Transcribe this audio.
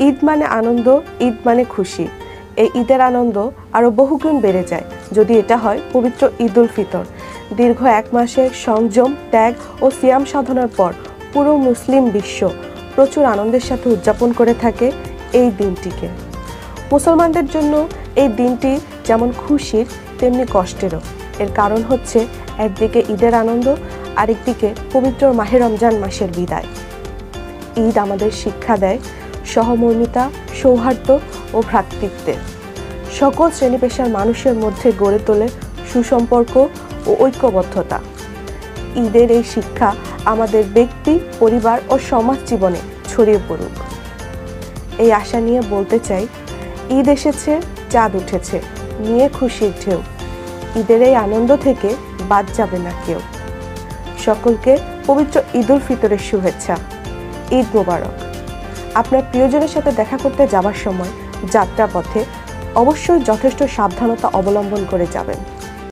ঈদ মানে আনন্দ, ঈদ মানে খুশি। এই ঈদের আনন্দ আরও বহুগুণ বেড়ে যায় যদি এটা হয় পবিত্র ঈদ উল ফিতর। দীর্ঘ 1 মাসের সংযম, ত্যাগ ও সিয়াম সাধনার পর পুরো মুসলিম বিশ্ব প্রচুর আনন্দের সাথে উদযাপন করে থাকে এই দিনটিকে। মুসলমানদের জন্য এই দিনটি যেমন খুশির তেমনি কষ্টেরও। এর কারণ হচ্ছে একদিকে ঈদের আনন্দ, আরেকদিকে পবিত্র মাহে রমজান মাসের বিদায়। ঈদ আমাদের শিক্ষা দেয় সহমর্মিতা, সৌহার্দ্য ও ভ্রাতৃত্বের। সকল শ্রেণী পেশার মানুষের মধ্যে গড়ে তোলে সুসম্পর্ক ও ঐক্যবদ্ধতা। ঈদের এই শিক্ষা আমাদের ব্যক্তি, পরিবার ও সমাজ জীবনে ছড়িয়ে পড়ুক। এই আশা নিয়ে বলতে চাই, ঈদ এসেছে, চাঁদ উঠেছে, নিয়ে খুশির ঢেউ। ঈদের এই আনন্দ থেকে বাদ যাবে না কেউ। সকলকে পবিত্র ঈদ উল ফিতরের শুভেচ্ছা। ঈদ মোবারক। আপনার প্রিয়জনের সাথে দেখা করতে যাবার সময় যাত্রাপথে অবশ্যই যথেষ্ট সাবধানতা অবলম্বন করে যাবেন।